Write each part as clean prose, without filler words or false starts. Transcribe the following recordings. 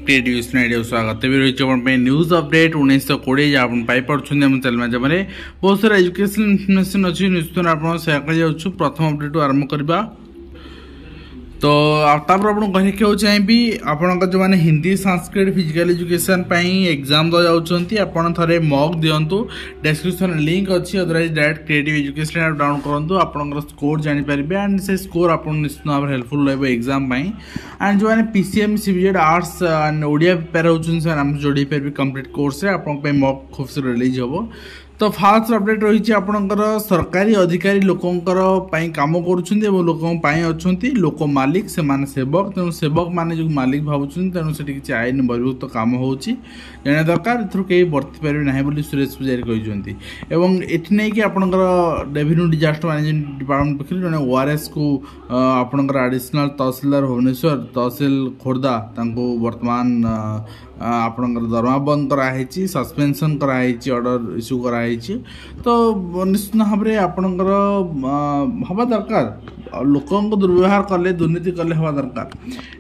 Creative स्वागत रही news update 1920 जहाँ पाइपुम चैनल माध्यम बहुत सारा एजुकेशनल इनफर्मेशन अच्छी निश्चित आप सेयार कर प्रथम अपडेट आरंभ करवा। तो तापर आपको कहना चाहिए आपण जो मैंने Hindi Sanskrit physical education exam दे आपड़ थे मॉक दिंतु डिस्क्रिप्शन लिंक अच्छी otherwise direct creative education app download करूँ आपंकर स्कोर जानीपर एंड से स्कोर आप निश्चित भाव हेल्पफुल रहा एग्जाम एंड जो मैंने PCM CBZ arts and Odia prepare होती जोड़ी पारे कंप्लीट कोर्स आप मॉक खूब शीघ्र रिलीज हम। तो फास्ट अपडेट रही आपणकर सरकारी अधिकारी लोकंकर काम करुँच लोक अच्छा लोक मालिक से माने सेवक तेणु सेवक माने जो मालिक भावुं तेणु से किसी आईन बहिर्भूत काम हो जाना दरकार कहीं बर्ती पारे ना बोली सुरेश पूजारी कहते ये नहीं कि आपणकर रेवेन्यू डिजास्टर मैनेजमेंट डिपार्टमेंट पक्ष जो ओआरएस को आपणकर एडिशनल तहसीलदार भुवनेश्वर तहसील खोर्धा वर्तमान आपणकर दरमा बंद कराई सस्पेंशन कराई ऑर्डर इश्यू कराई तो निश्चित भाव में आपणकर हवा दरकार लोकों दुर्व्यवहार कले दुर्नीति कले हवा दरकार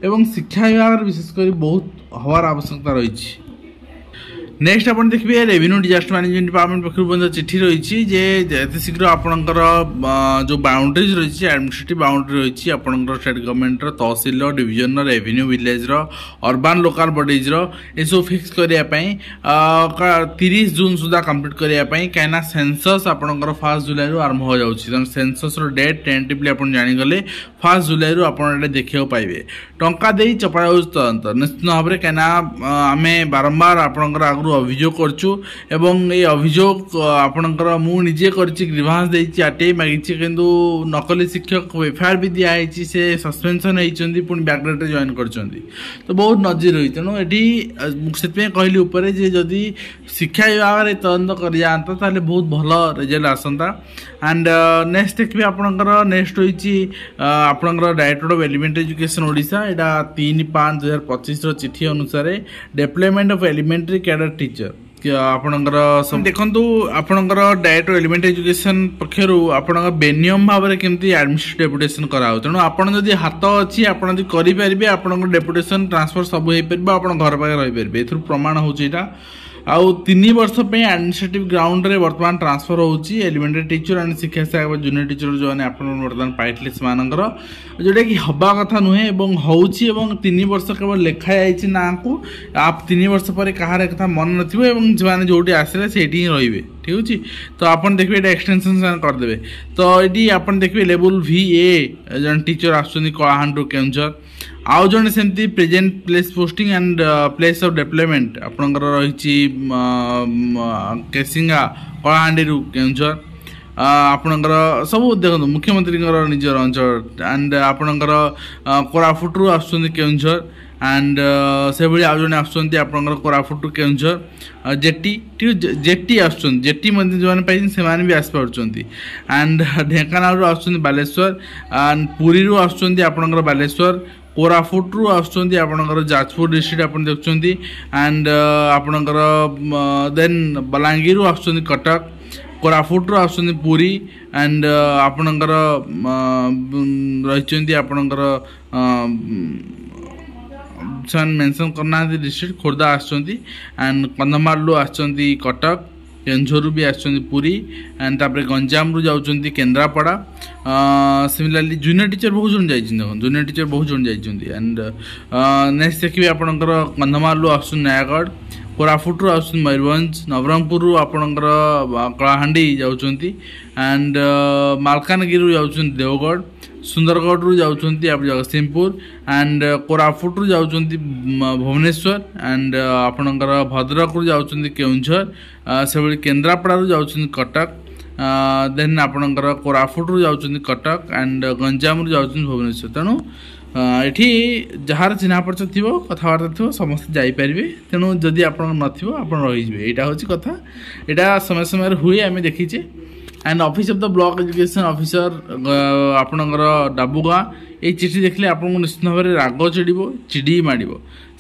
एवं शिक्षा विभाग विशेषकर बहुत हवार आवश्यकता रही। नेक्स्ट आप देखिए रेवेन्यू डिजास्टर मैनेजमेंट डिपार्टमेंट पक्ष चिठी रही जे शीघ्र आपणकर जो बाउंड्रीज रही एडमिनिस्ट्रेटिव बाउंड्री रही आपणकर state government tehsil division revenue village urban local bodies ये सब फिक्स करने 30 जून सुधा कंप्लीट करने कहीं सेंसस आपणकर 1 जुलाई आरंभ हो जाए सेंसस डेट टेंटिवली आप जानीगले 1 जुलाई आप देखा पाइबे टंका दे चपड़ा तदंत निश्चित भाव में कहीं आम बारंबार आपणकर आगु अभियोग करचु एवं ये अभियोग आपणकर मुझे ग्रीभांस देती आरटीआई मागी किंतु नकली शिक्षक एफआईआर भी दिखाई से सस्पेंशन होती पुणी बैकग्राउंड जॉइन कर तो बहुत नजर रही तेणु ये कहली उपर जदि शिक्षा विभाग में तदंत कर जाता ताले बहुत भल रिजल्ट आसंता। एंड नेक्स्ट देखिए आपणकर नेक्स्ट रही आपणकर director of elementary education Odisha यहाँ 3/5/2025 चिठी अनुसार development of elementary cadre teacher आपणकर देखु आपणकर डायरेक्टर एलिमेंटरी एजुकेशन पक्षर आपणकर बेनियम भाव में केमती एडमिनिस्ट्रेटिव डेपुटेशन कराओ तेणु आपड़ जदि हाथ अच्छी आप करेंगे आपंकर डेपुटेशन ट्रांसफर सब हो पार आप घर पाखे रहीपर ए प्रमाण होता आउ 3 वर्ष एडमिनिस्ट्रेटिव ग्राउंड रे वर्तमान ट्रांसफर होची एलिमेंटरी टीचर एंड शिक्षा सहायक जूनियर टीचर जो मैंने वर्तमान पाइले से जोटा कि हवा कथा नुहे होची 3 वर्ष केवल लिखा जाइए ना को आप 3 वर्ष पर कहार कथा मन न जो जोटी आसले से रे ठीक अच्छे। तो आप देखिए ये एक्सटेंशन करदे तो ये आप देखिए लेवल VA जन टीचर आसुँच कलाहांडू केउझर आउ जन सेमती present place posting and place of development आपंकर रही केसिंगा कलाहांडी केउझर आपणकर सब देखो मुख्यमंत्री निजर अंचल एंड आपणकर कोरापुटू आसुँच केउझर एंड से भाई आज जन आसुँच कोरापुटू केउझर जेटी ठीक जेटी आसुँच जेटी मध्य जो मैंने से भी आसपार एंड ढेंकानाल आसुँच बालेश्वर एंड पुरी आसुँच आपणकर बालेश्वर कोरापुटू आसुँच आपणकर जाजपुर डिस्ट्रिक्ट आप देखुं एंड आपणकर देन बलांगीर आसुँच कटक कोरापुटू आसुँच पुरी एंड आपणकर रही आपणकर मेंशन करना डिस्ट्रिक्ट खोर्धा आसुँच एंड कंधमाल आसुँच कटक केंझर भी आसुँच पुरी एंड तापर गंजाम जाऊँच केन्द्रापड़ा सिमिलरली जूनियर टीचर बहुत जन जाइए जूनियर टीचर बहुत जन जाइए एंड नेक्स्ट देखिए आपणकर कंधमाल आसुँच नयागढ़ कोरापुटू आसुँच मयूरभंज नवरंगपुर आपणकर कलाहांडी जाऊँच एंड मालकानगिरी जाऊँच देवगढ़ सुंदरगढ़ जाऊँच आप जगतसिंहपुर एंड कोरापुटू जाऊँच भुवनेश्वर एंड आपणकर भद्रक जाऊँच केउझर से भाई केन्द्रापड़ा जाऊँच कटक देन आपणकर कोरापुटू जाऊँच कटक एंड गंजाम जाऊँच भुवनेश्वर तेणु ये जार चिन्ह परिचय थी कथबार्ता थी समस्त जापर तेणु जदि आप नथिबो आप रहीजे यहाँ हूँ कथा यहाँ समय समय हुए आम देखीचे and office of the block education officer आपणकर डाबुगा ये चिठी देखले आपको निश्चित भाव में राग चिड़ी माड़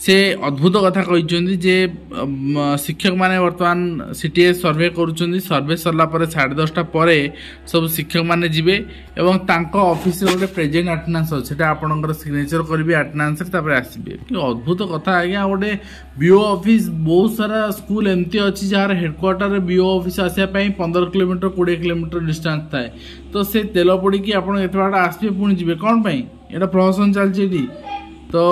से अद्भुत कथा कहते जे शिक्षक माने वर्तमान सीटीएस सर्वे करुँच सर्वे सरला 10:30 पर सब शिक्षक माने जिबे एवं तांको ऑफिस गोटे प्रेजेंट अटेंडेंस अच्छे आपंकर सिग्नेचर करेंगे अटेंडेंस आसबे कि अद्भुत कथा आज्ञा गोटे बीओ ऑफिस बहुत सारा स्कूल एमती अच्छी जार हेडक्वार्टर बीओ ऑफिस आसापी 15 किलोमीटर 20 किलोमीटर डिस्टेंस थाए तो से तेल पड़ी आपड़ एत बाट आसबे पुणी जी कौन यहाँ प्रहसन चलती तो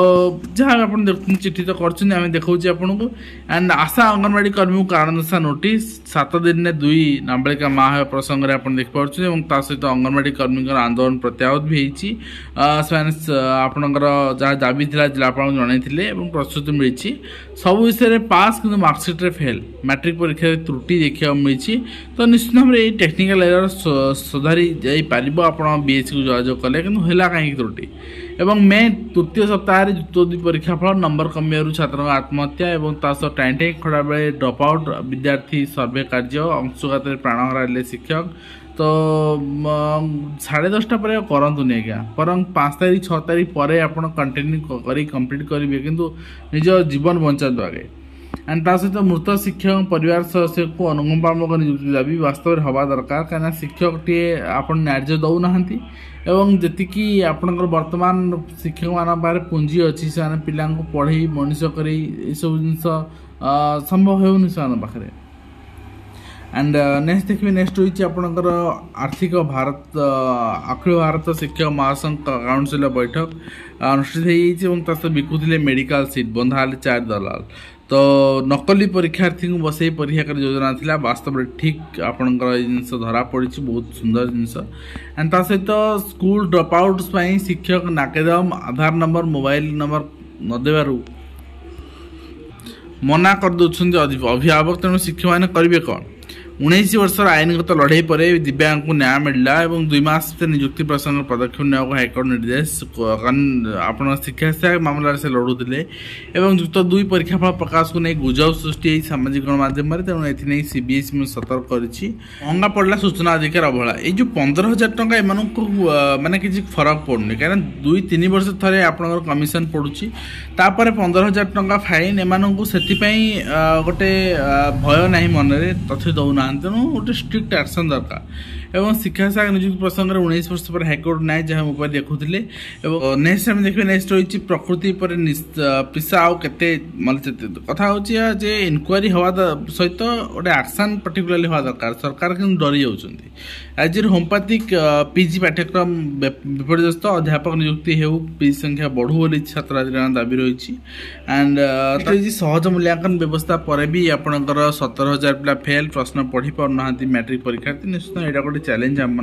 जहाँ आप देखते चिठी तो कर देखा आपन को एंड आशा अंगनवाड़ी कर्मी को कारण दर्शा नोटिस 7 दिन में 2 नाबालिका माँ है प्रसंग में आप देखिपुर सहित अंगनवाड़ी कर्मी आंदोलन प्रत्याहत भी होती आपणकर जहाँ दाबी था जिलापाल जनई प्रस्तुति मिली सब विषय पास कि मार्कसीट्रे फेल मैट्रिक परीक्षा त्रुटि देखा मिली तो निश्चित भाव में टेक्निकल एरर सुधारी जापर आप बीएससी को जोगाजोग कले कि कहीं त्रुटि एवं मे तृतीय सप्ताह जुक्त 2 परीक्षा फल नंबर कमियार छात्र आत्महत्या और टाइम खड़ा बेले ड्रप आउट विद्यार्थी सर्वे कार्य अंशुघात प्राण हराइले शिक्षक तो 10:30 पर करतुनि आज्ञा बरं 5 तारीख 6 तारीख पर आप कंटिन्यू कर कंप्लीट करेंगे किंतु निज जीवन बचातु आगे एंड सहित मृत शिक्षक परिवार सदस्य को अनुकंपात्मक नियुक्ति दाबी वास्तव में हवा दरकार कहीं शिक्षक टे आप न्याय दौना एवं जी आपंकर वर्तमान शिक्षक मान पुंजी अच्छी से पिला पढ़े मनीष कर सब जिन संभव होनी से पाखे एंड नेक्स्ट देखिए नेक्स्ट होती आपंकर आर्थिक भारत अखिल भारत शिक्षक महासंघ काउंसिल बैठक अनुष्ठित होती बिकुले मेडिकल सीट बंधा 4 दलाल तो नकली परीक्षार्थी को बसई परीक्षा कर योजना थिला वास्तव में ठीक आपंकर जिनस धरा पड़ी बहुत सुंदर जिनस एंड सहित स्कूल ड्रप आउट्स शिक्षक नाकेदम आधार नंबर मोबाइल नंबर नदेबारु मना कर दौरान अभिभावक तेणु शिक्षक मैंने करेंगे कौन 19 वर्षर आईनगत लड़ाई पर दिव्यांग को न्याय मिलला और 2 मास नियुक्ति प्रसंग पदक्षेप ने हाइकोर्ट निर्देश आप शिक्षा से मामला से लड़ुले और जुक्त 2 परीक्षा फल प्रकाश को नहीं गुजब सृष्टि सामाजिक गणमाध्यम तेणु ए सीबीएसई में सतर्क कर महंगा पड़ा सूचना अधिकार अवहेला ये जो 15,000 टंका एम को माने किसी फरक पड़ुनि कहीं 2-3 वर्ष थे आप कमिशन पड़ुची 15,000 टंका फाइन एम को से गोटे भय ना मन में तथ्य दौना तेणु गोटे स्ट्रिक्ट एक्शन दरकार एवं शिक्षा शाखा नियुक्ति प्रसंग में 19 वर्ष पर हाइकोर्ट न्याय जहाँ मोबाइल देखुले नेक्स्ट आम देखिए नेक्स्ट रही प्रकृति पर पिसा आउ केते कथा होचे जे इनक्वारी हवा सहित गोटे एक्शन पर्टिकुलरली हवा दरकार सरकार कि डरी जाऊँच आज होम्योपैथिक पीजी पाठ्यक्रम विपर्यस्त अध्यापक नियुक्ति हो पीजी संख्या बढ़ू बोली छात्र दाबी रही एंड सहज मूल्यांकन व्यवस्था पर भी आपंकर 17,000 पिला फेल प्रश्न पढ़ी पार ना मैट्रिक परीक्षार्थी निश्चित यहाँ गोटे चैलेंज आम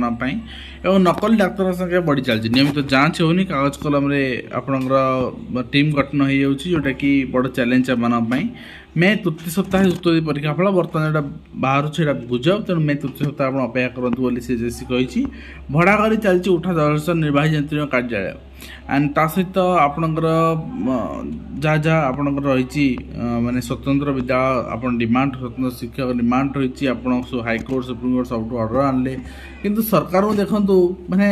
नकल डाक्तर संख्या बढ़ी चलती नियमित जांच होनी कागज कलम आपंकर टीम गठन हो जोटा कि बड़ चैलेंज आम मे तृतीय सप्ताह जुक्त 2 परीक्षा फल बर्तमान यहाँ बाहर गुजब तेणु मे तृतीय सप्ताह आप अपेक्षा करूँ बोली सीजेसी कही भड़ा कर चलती उठा दर्शन निर्वाही यंत्री कार्यालय एंड सहित आपणकर जहाँ जहाँ आपणकर रही माने स्वतंत्र विद्यालय आप डिमांड स्वतंत्र शिक्षक डिमांड रही आप हाइकोर्ट सुप्रीमकोर्ट सब ऑर्डर आनले किंतु सरकार को देखु माने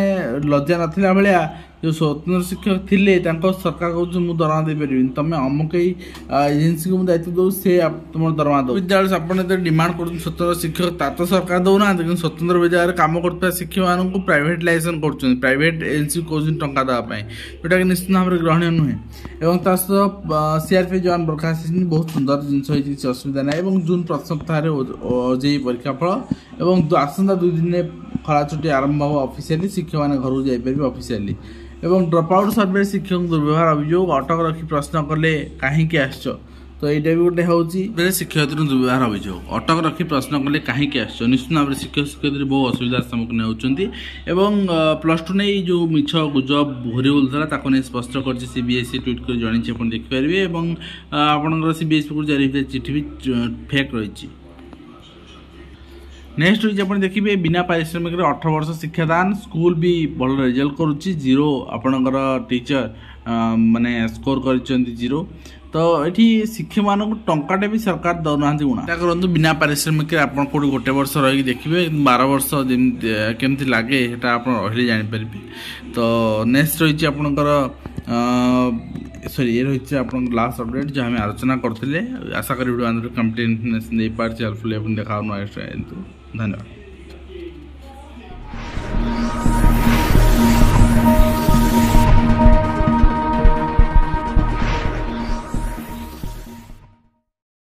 लज्जा नाथिला भलिया जो स्वतंत्र शिक्षक थिले सरकार कहूँ मुझे दरमा दे पारि तुम अमुक एजेन्सी को दायित्व दो से तुम दरमा दो विद्यालय आप डिमांड कर स्वतंत्र शिक्षक ता तो सरकार दौना कि स्वतंत्र विद्यालय कम कर शिक्षक मान प्राइवेट लाइसेंस कर प्राइवेट एजेन्सी कौन टंका देवाई जोटा कि निश्चित भाव में ग्रहणीय नुहे और सहित सीआरपीएफ जवान बर्खास्त बहुत सुंदर जिनस असुविधा ना जून प्रथम सप्ताह ओजेई परीक्षा फल और आसंता 2 दिन में खरा छुट्टी आरंभ हो ऑफिशियली शिक्षक मैंने घर जापर ऑफिशियली एवं ड्रप आउट सर्वे शिक्षक दुर्व्यवहार अभियोग अटक रखी प्रश्न कले कहीं आस तो यहाँ भी गोटे हूँ शिक्षयित्री दुर्व्यवहार अभियोग अटक रखी प्रश्न कले कहीं आस निश्चित भाव में शिक्षक शिक्षयित्री बहुत असुविधार सम्मुखीन होती +2 नहीं जो मिछ गुजब घोरी बोलता नहीं स्पष्ट कर सीबीएसई ट्वीट कर जन देखिपारे आपंकर सीबीएसई को जारी चिठी भी फेक रही नेक्स्ट रही आप देखिए बिना पारिश्रमिक 18 वर्ष शिक्षादान स्कूल भी भल रिजल्ट करुच्ची 0 आपणकर टीचर माने स्कोर कर 0 तो ये शिक्षक मानक टंकाटे भी सरकार दौना उणा करूँ बिना पारिश्रमिक आप गोटे वर्ष रही देखिए 12 वर्ष केमती लगे आप रही जापर तो नेक्स्ट रही आपंकर सॉरी ये रही आप लास्ट अपडेट जहाँ आम आलोचना करते आशा करी वीडियो कम्प्लीट इन्फर्मेशन दे पार्टी हेल्पफुल देखा धन्यवाद।